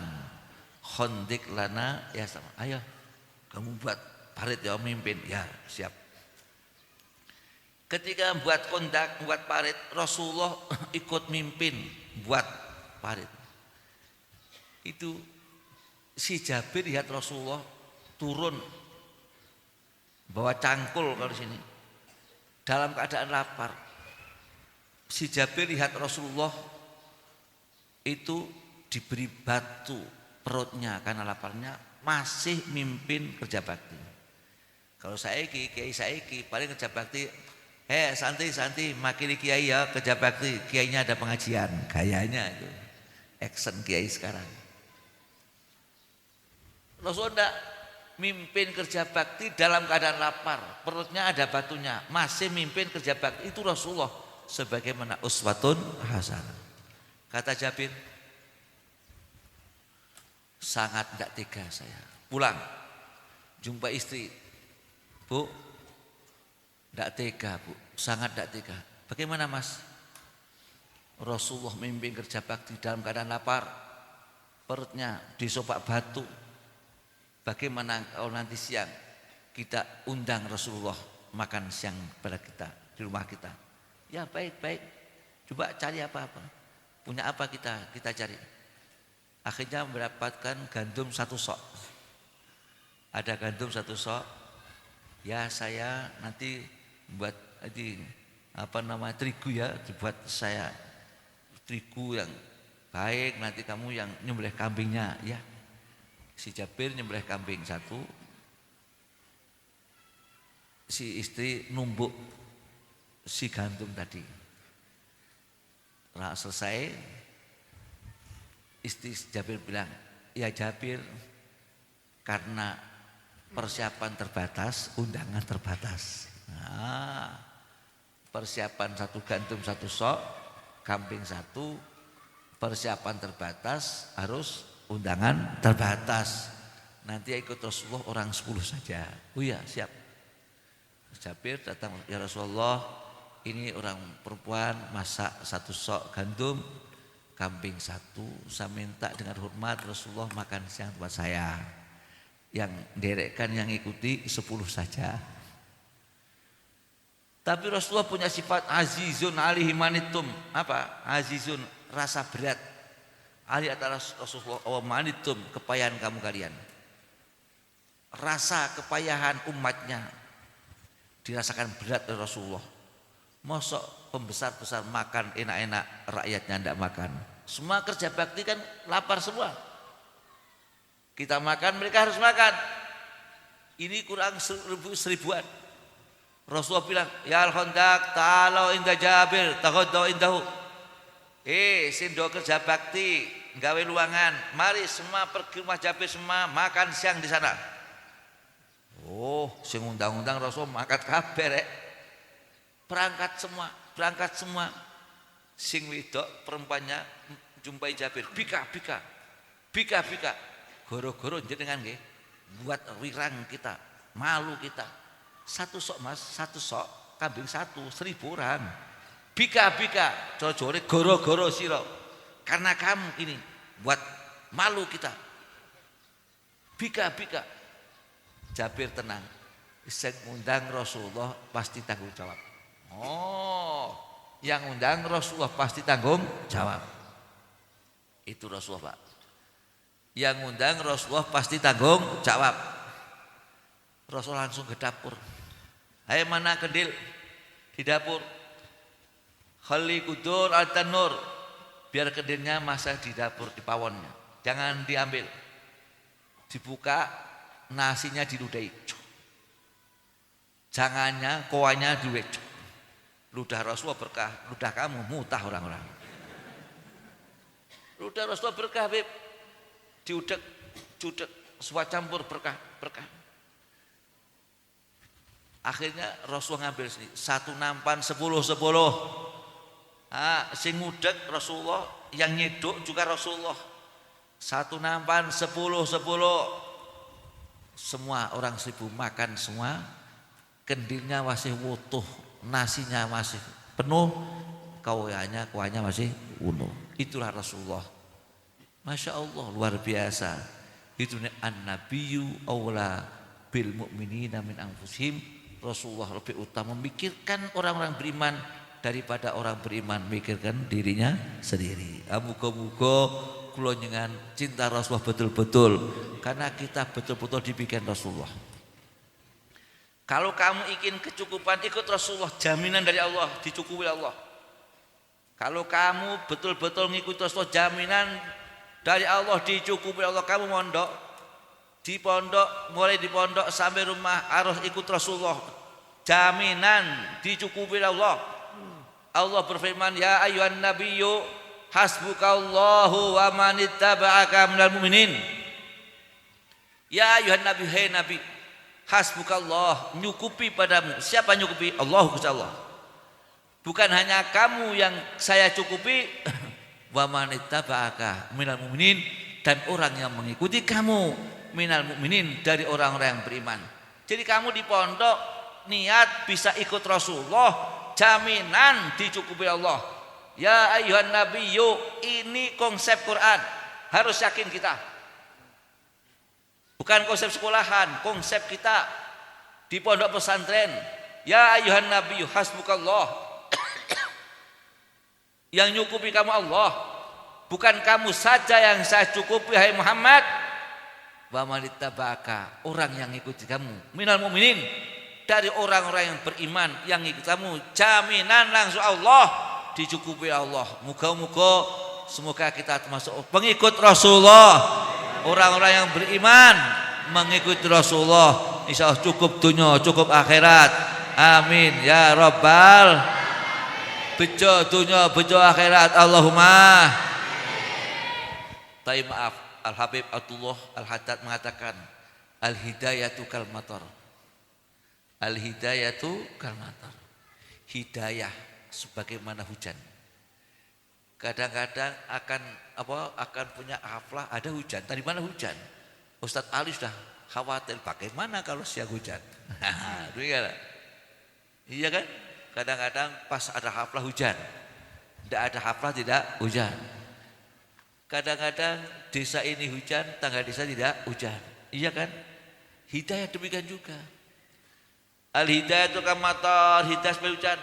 khandik lana ya Salman." Ayo, kamu buat parit ya, mimpin. Ya, siap. Ketika buat khandak, buat parit, Rasulullah ikut mimpin buat parit. Itu si Jabir lihat Rasulullah turun bawa cangkul kalau di sini dalam keadaan lapar. Si Jabir lihat Rasulullah itu diberi batu perutnya karena laparnya, masih mimpin kerja bakti. Kalau kiai saiki paling kerja bakti, santai makili kiai ya kerja bakti, kiainya ada pengajian, gayanya itu action kiai sekarang. Rasulullah enggak, mimpin kerja bakti dalam keadaan lapar, perutnya ada batunya, masih mimpin kerja bakti. Itu Rasulullah sebagaimana uswatun hasanah. Kata Jabir, sangat tidak tega saya. Pulang jumpa istri, "Bu, tidak tega Bu, sangat tidak tega." "Bagaimana Mas?" "Rasulullah mimpin kerja bakti dalam keadaan lapar, perutnya disopak batu. Bagaimana kalau nanti siang kita undang Rasulullah makan siang pada kita di rumah kita?" "Ya baik, coba cari apa-apa, punya apa kita cari." Akhirnya mendapatkan gandum 1 sok. Ada gandum 1 sok. "Ya saya nanti buat terigu ya, dibuat saya terigu yang baik, nanti kamu yang nyembelih kambingnya ya." Si Jabir nyembelih kambing 1, si istri numbuk si gandum tadi. Setelah selesai, istri Jabir bilang, "Ya Jabir, karena persiapan terbatas, undangan terbatas. Nah, persiapan 1 gandum 1 sok, kambing 1, persiapan terbatas, harus undangan terbatas. Nanti ikut Rasulullah orang 10 saja." "Oh iya, siap." Jabir datang, "Ya Rasulullah, ini orang perempuan masak 1 sok gandum, kambing 1. Saya minta dengan hormat Rasulullah makan siang buat saya. Yang derekkan yang ikuti 10 saja." Tapi Rasulullah punya sifat azizun alaihi manitum. Apa? Azizun, rasa berat. Ali atas Rasulullah wa manitum, kepayahan kamu kalian. Rasa kepayahan umatnya dirasakan berat oleh Rasulullah. Mosok pembesar-besar makan enak-enak, rakyatnya tidak makan. Semua kerja bakti kan lapar semua. Kita makan, mereka harus makan. Ini kurang 1000-an. Rasulullah bilang, "Ya al-Khandaq, ta'alau inda Jabir, taghaddaw indahu." Sindo kerja bakti, gawe luangan, mari semua pergi rumah Jabir, semua makan siang di sana. Oh, sing undang-undang Rasul makan kabeh rek. Berangkat semua. Sing wedok perempuannya jumpai Jabir, bika. Goro-goro jenengan nggih, buat wirang kita, malu kita. 1 sok Mas, 1 sok, kambing 1, 1000 orang. Bika, jojore goro-goro sira. Karena kamu ini buat malu kita. Bika. Jabir tenang. Sing ngundang Rasulullah pasti tanggung jawab. Oh, yang undang Rasulullah pasti tanggung jawab. Itu Rasulullah, Pak. Yang ngundang Rasulullah pasti tanggung jawab. Rasul langsung ke dapur. "Hai, mana kedil di dapur? Khali kudur al-tanur." Biar kedilnya masak di dapur, di pawonnya. Jangan diambil. Dibuka, nasinya diludahi. Jangannya, koanya diludahi. Ludah Rasulullah berkah, ludah kamu mutah orang-orang. Ludah Rasulullah berkah, Beb. Diudek, judek, semua campur berkah. Akhirnya Rasulullah ngambil sini, satu nampan 10. Sing ngudek Rasulullah, yang nyeduk juga Rasulullah. Satu nampan 10. Semua orang 1000 makan semua, kendilnya masih utuh, nasinya masih penuh, kuahnya masih utuh. Itulah Rasulullah. Masya Allah, luar biasa. Itu an-nabiyyu aula bil mu'minina min anfusihim. Rasulullah lebih utama memikirkan orang-orang beriman daripada orang beriman memikirkan dirinya sendiri. Muga-muga kula njenengan cinta Rasulullah betul-betul, karena kita betul-betul dibikin Rasulullah. Kalau kamu ingin kecukupan, ikut Rasulullah, jaminan dari Allah, dicukupi Allah. Kalau kamu betul-betul ngikut Rasulullah, jaminan dari Allah, dicukupi Allah. Kamu mondok di pondok, mulai di pondok sampai rumah harus ikut Rasulullah, jaminan dicukupi Allah. Allah berfirman, ya ayyuhan nabiyyu hasbukallahu wa man ittaba'aka minal mu'minin. Ya ayyuhan nabi, hai nabi, hasbukallah, nyukupi padamu. Siapa nyukupi? Allah, Gusti Allah. Bukan hanya kamu yang saya cukupi, wa man ittaba'aka minal mu'minin, dan orang yang mengikuti kamu minal mu'minin, dari orang-orang yang beriman. Jadi kamu di pondok niat bisa ikut Rasulullah, jaminan dicukupi Allah. Ya ayyuhan nabiyyu, ini konsep Quran, harus yakin kita. Bukan konsep sekolahan, konsep kita di pondok pesantren. Ya ayyuhan nabiyyu hasbukallah. Yang nyukupi kamu Allah, bukan kamu saja yang saya cukupi, hai Muhammad. Wa man ittaba'aka, orang yang ikuti kamu minal mu'minin, dari orang-orang yang beriman yang ikut kamu, jaminan langsung Allah, dicukupi Allah. Muga-muga semoga kita termasuk pengikut Rasulullah, orang-orang yang beriman mengikuti Rasulullah, insyaallah cukup dunia, cukup akhirat. Amin ya rabbal bejo dunia, bejo akhirat. Allahumma. Tapi maaf, Al-Habib Abdullah Al-Haddad mengatakan, al-hidayatu kal matar. Al-hidayatu kal matar. Hidayah sebagaimana hujan. Kadang-kadang akan punya haflah, ada hujan. Tadi mana hujan? Ustadz Ali sudah khawatir, bagaimana kalau siang hujan? Iya kan? Kadang-kadang pas ada haflah hujan, tidak ada haflah tidak hujan. Kadang-kadang desa ini hujan, tangga desa tidak hujan. Iya kan? Hidayah demikian juga. Al-hidayah itu kan matar, hidayah sebagai hujan.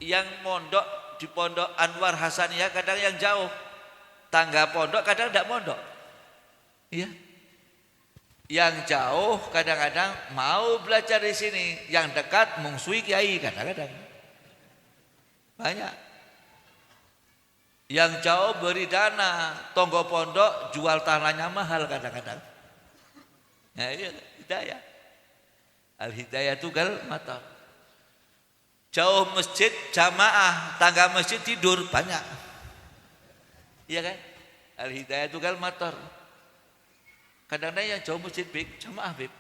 Yang mondok di pondok Anwar Hasaniyah kadang yang jauh, tangga pondok kadang tidak mondok. Iya. Yang jauh kadang-kadang mau belajar di sini, yang dekat mungsui kiai kadang-kadang. Banyak. Yang jauh beri dana, tonggo pondok jual tanahnya mahal kadang-kadang. Nah, iya hidayah. Al-hidayah itu gal mata. Jauh masjid jamaah, tangga masjid tidur banyak. Iya kan? Al-hidayah itu gal mata. Kadang-kadang yang jauh masjid bib, jamaah bib,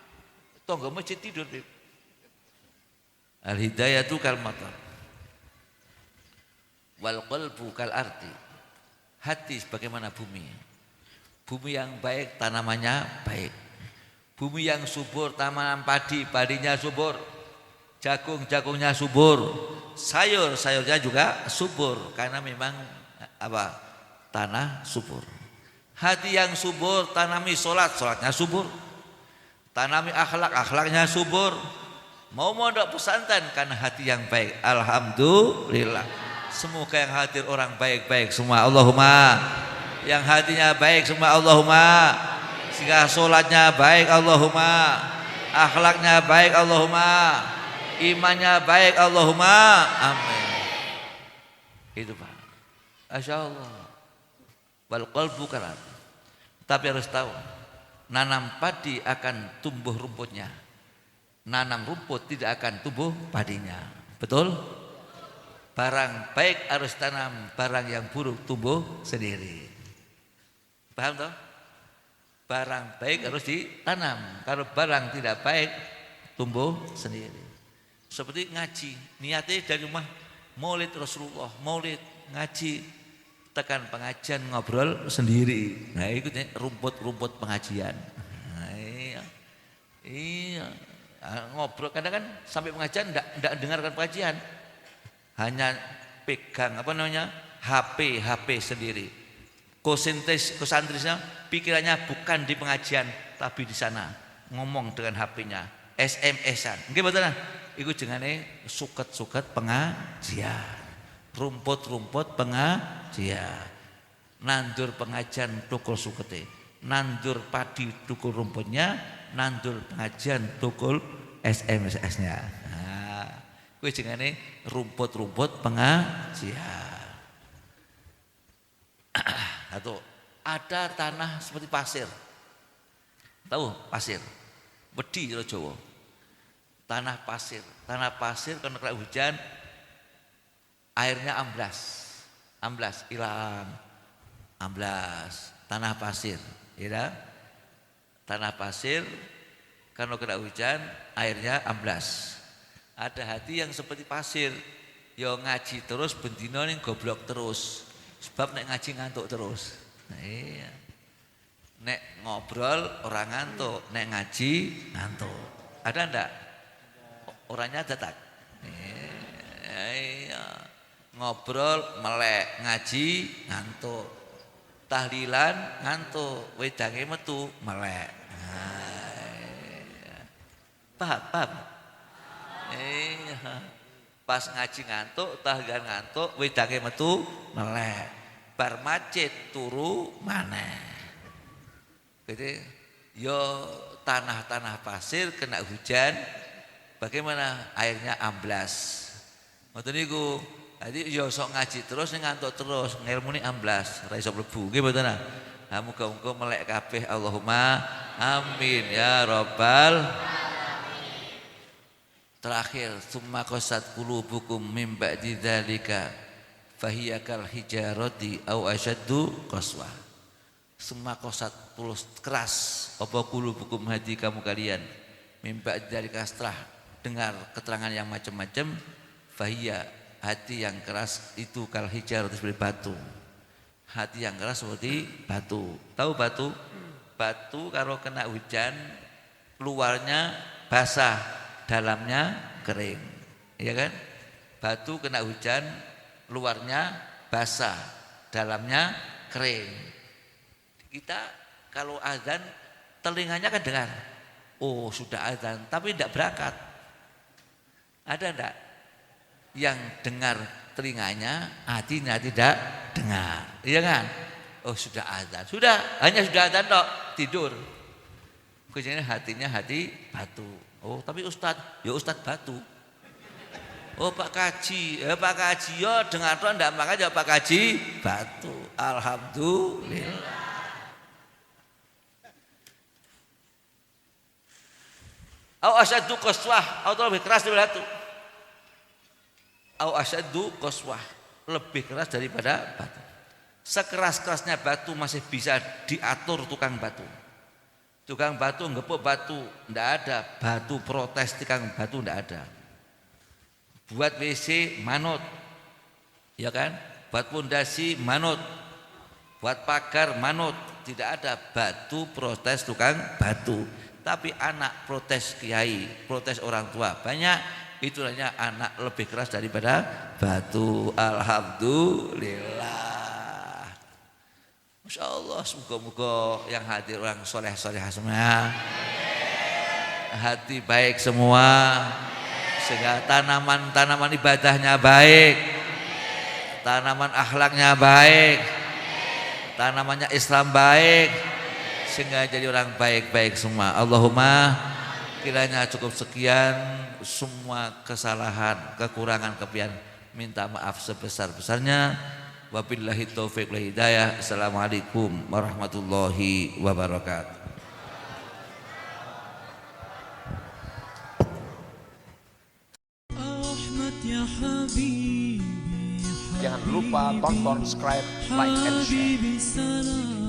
tonggo masjid tidur bib. Al-hidayah itu gal mata. Wal qalbu kal ardi, hati sebagaimana bumi. Bumi yang baik tanamannya baik. Bumi yang subur tanaman padi, padinya subur. Jagung-jagungnya subur. Sayur-sayurnya juga subur karena memang tanah subur. Hati yang subur, tanami sholat, sholatnya subur. Tanami akhlak, akhlaknya subur. Mau mondok pesantren karena hati yang baik. Alhamdulillah. Semoga yang hadir orang baik-baik semua, Allahumma. Yang hatinya baik semua, Allahumma. Sehingga sholatnya baik, Allahumma. Akhlaknya baik, Allahumma. Imannya baik, Allahumma. Amin. Itu Pak. Masya Allah. Wal qalbu kalam. Tapi harus tahu, nanam padi akan tumbuh rumputnya. Nanam rumput tidak akan tumbuh padinya. Betul? Barang baik harus tanam, barang yang buruk tumbuh sendiri. Paham toh? Barang baik harus ditanam. Kalau barang tidak baik tumbuh sendiri. Seperti ngaji, niatnya dari rumah maulid Rasulullah, maulid ngaji, tekan pengajian ngobrol sendiri. Nah, ikutnya rumput-rumput pengajian. Nah, iya. Ngobrol kadang kan sampai pengajian enggak dengarkan pengajian. Hanya pegang HP sendiri. Kosantrisnya pikirannya bukan di pengajian tapi di sana, ngomong dengan HP-nya, SMS-an. Nggih mboten? Iku jenenge suket-suket pengajian. Rumput-rumput pengajian. Nandur pengajian tukul sukete. Nandur padi tukul rumputnya, nandur pengajian tukul SMS-nya. Nah, kuwi jenenge rumput-rumput pengajian. Atau ada tanah seperti pasir. Tahu pasir? Wedi kalau Jawa. Tanah pasir kalau kena hujan airnya amblas hilang. Amblas, tanah pasir, ya. Tanah pasir kalau kena hujan airnya amblas. Ada hati yang seperti pasir, yo ngaji terus bendino ning goblok terus. Sebab nek ngaji ngantuk terus. Nah, iya. Nek ngobrol orang ngantuk, nek ngaji ngantuk. Ada ndak? Orangnya ada tak? Iya. Ngobrol melek, ngaji ngantuk. Tahlilan ngantuk, wedange metu melek. Nah, paham? Iya. Pas ngaji ngantuk, tahlilan ngantuk, wedange metu melek. Bar macet turu maneh. Gitu. Yo tanah-tanah pasir kena hujan, bagaimana airnya amblas. Ngoten niku. Jadi yo sok ngaji terus ngantuk terus, ngilmune amblas, ora iso mlebu. Nggih mboten ah. Nah, muga-muga melek kabeh Allahumma amin ya rabbal alamin. Terakhir, summa qasat qulubukum mim ba'di dzalika fahiya kal hijarati au asyaddu qaswah. Summa qasat tulus keras apa qulubukum hati kamu kalian mim ba'di dzalika setelah dengar keterangan yang macam-macam, fahiya hati yang keras itu kal hijarati seperti batu. Hati yang keras seperti batu. Tahu batu? Batu kalau kena hujan luarnya basah, dalamnya kering. Iya kan? Batu kena hujan luarnya basah, dalamnya kering. Kita kalau azan telinganya kan dengar. Oh, sudah azan, tapi tidak berangkat. Ada enggak yang dengar telinganya, hatinya tidak dengar? Iya kan? Oh, sudah azan. Hanya sudah azan tok, tidur. Kejadian hatinya hati batu. Oh, tapi Ustadz, ya Ustadz batu. Oh, Pak Kaji, yo dengar tok ndak makanya Pak Kaji batu. Alhamdulillah. Au asyaddu qaswah, atau lebih keras daripada batu. Au asyaddu qaswah, lebih keras daripada batu. Sekeras-kerasnya batu masih bisa diatur tukang batu. Tukang batu ngepuk batu, ndak ada. Batu protes tukang batu ndak ada. Buat WC manut, ya kan? Buat pondasi manut, buat pagar manut. Tidak ada batu protes tukang batu. Tapi anak protes kiai, protes orang tua banyak. Itulah anak lebih keras daripada batu. Alhamdulillah. Masya Allah, semoga-moga yang hadir orang soleh-soleh semua, hati baik semua, sehingga tanaman ibadahnya baik, tanaman akhlaknya baik, tanamannya Islam baik, sehingga jadi orang baik-baik semua. Allahumma, kiranya cukup sekian. Semua kesalahan, kekurangan, kepian minta maaf sebesar-besarnya. Wabillahi taufiq wal hidayah. Assalamualaikum warahmatullahi wabarakatuh. Jangan lupa tonton, subscribe, like, and share.